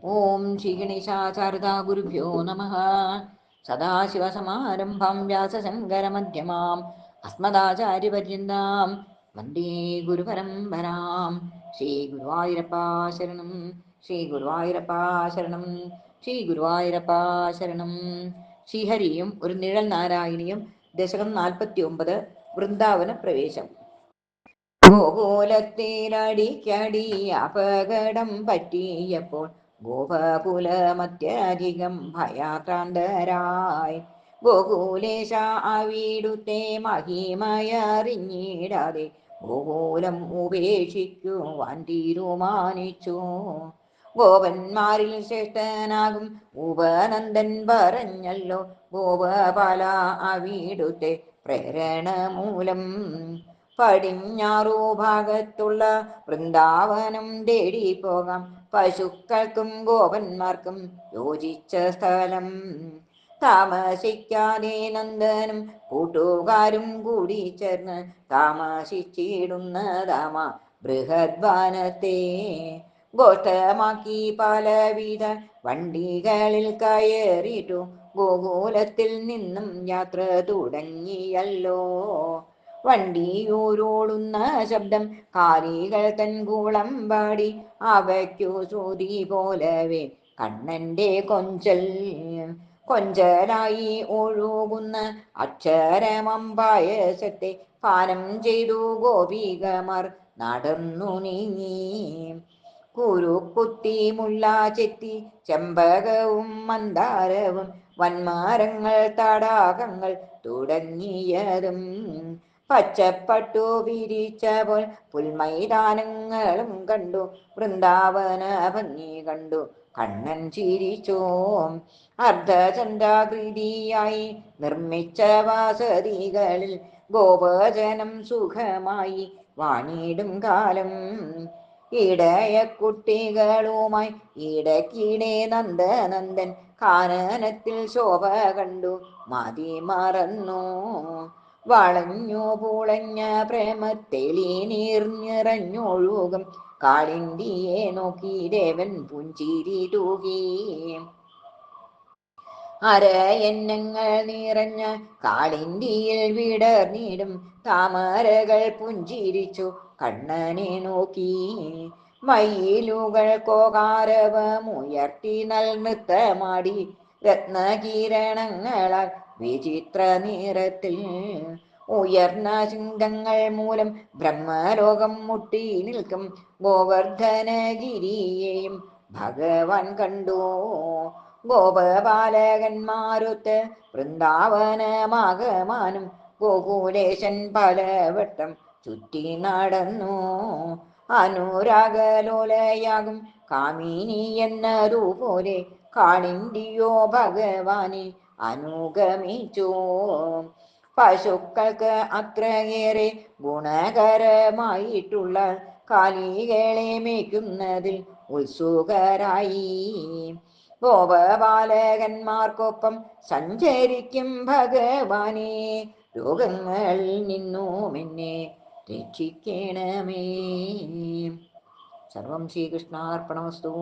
ഓം ശ്രീ ഗണേശാചാര്യതാ ഗുരുഭ്യോ നമ. സദാശിവസമാരംഭാം വ്യാസശങ്കരമധ്യമാം അസ്മദാചാര്യപര്യന്താം വന്ദേ ഗുരുപരമ്പരാം. ശ്രീ ഗുരുവായൂരപ്പാ ശരണം, ശ്രീ ഗുരുവായൂരപ്പാ ശരണം, ശ്രീ ഗുരുവായൂരപ്പാ ശരണം. ശ്രീഹരിയും ഒരു നിഴൽ നാരായണിയും. ദശകം 49. വൃന്ദാവന പ്രവേശം. ഗോകുലത്തിലടിക്കടി അപകടം പറ്റിയപ്പോൾ ഗോപകുലമത്യധികം ഭയാക്രാന്തരായി. ഗോകുലേശ അവിടുത്തെ മഹിമയറിഞ്ഞിടാതെ ഗോകുലം ഉപേക്ഷിക്കുവാൻ തീരുമാനിച്ചു. ഗോപന്മാരിൽ ശ്രേഷ്ഠനാകും ഉപനന്ദൻ പറഞ്ഞല്ലോ ഗോപപാല അവിടുത്തെ പ്രേരണ മൂലം പടിഞ്ഞാറു ഭാഗത്തുള്ള വൃന്ദാവനം തേടി പോകാം. പശുക്കൾക്കും ഗോപന്മാർക്കും യോജിച്ച സ്ഥലം. താമസിക്കാതെ നന്ദനും കൂട്ടുകാരും കൂടി ചേർന്ന് താമസിച്ചിടുന്നതാമ ബൃഹദ്വനത്തെ ഗോഷ്ഠമാക്കി പലവിധ വണ്ടികളിൽ കയറിയിട്ടു ഗോകുലത്തിൽ നിന്നും യാത്ര തുടങ്ങിയല്ലോ. വണ്ടിയൂരോടുന്ന ശബ്ദം കാലികൾ തൻകൂളം പാടി അവയ്ക്കു ശ്രുതി പോലവേ കണ്ണന്റെ കൊഞ്ചലായി ഒഴുകുന്ന അക്ഷരമമ്പായസത്തെ പാനം ചെയ്തു ഗോപികമാർ നടന്നു നീങ്ങി. കുരുക്കുത്തി മുല്ല ചെത്തി ചെമ്പകവും മന്ദാരവും വന്മരങ്ങൾ തടാകങ്ങൾ തുടങ്ങിയതും പച്ചപ്പട്ടു വിരിച്ചപ്പോൾ പുൽമൈതാനങ്ങളും കണ്ടു. വൃന്ദാവന ഭംഗി കണ്ടു കണ്ണൻ ചിരിച്ചു. അർദ്ധചന്ദ്രാകൃതിയായി നിർമ്മിച്ച വസതികളിൽ ഗോപജനം സുഖമായി വാണിടും കാലം. ഇടയക്കുട്ടികളുമായി ഇടയ്ക്കിടെ നന്ദനന്ദൻ കാനനത്തിൽ ശോഭ കണ്ടു മതി മറന്നു. വളഞ്ഞു പുളഞ്ഞ പ്രേമത്തെളി നീർനിറഞ്ഞൊഴുകും കാളിന്തിയെ നോക്കി ദേവൻ പുഞ്ചിരി തൂകി. അരയന്നങ്ങൾ നിറഞ്ഞ കാളിന്തിയിൽ വിടർന്നിടും താമരകൾ പുഞ്ചിരിച്ചു കണ്ണനെ നോക്കി. മയിലുകൾ കോകാരവമുയർത്തി നൃത്തമാടി രത്നകിരണങ്ങളാൽ വിചിത്ര നിറത്തിൽ. ഉയർന്ന ശൃംഗങ്ങൾ മൂലം ബ്രഹ്മലോകം മുട്ടി നിൽക്കും ഗോവർദ്ധനഗിരിയെയും ഭഗവാൻ കണ്ടു. ഗോപബാലകന്മാരൊത്ത് വൃന്ദാവനമാകമാനം ഗോകുലേശൻ പലവട്ടം ചുറ്റി നടന്നു. അനുരാഗലോലയാകും കാമിനി എന്നതുപോലെ കാളിന്തിയോ ഭഗവാനെ അനുഗമിച്ചു. പശുക്കൾക്ക് അത്രയേറെ ഗുണകരമായിട്ടുള്ള കാലികളെ മേയ്ക്കുന്നതിൽ ഉത്സുകരായി. ഗോപബാലകന്മാർക്കൊപ്പം സഞ്ചരിക്കും ഭഗവാനെ രോഗങ്ങളിൽ നിന്നും എന്നെ രക്ഷിക്കണമേ. സർവം ശ്രീകൃഷ്ണാർപ്പണമസ്തു.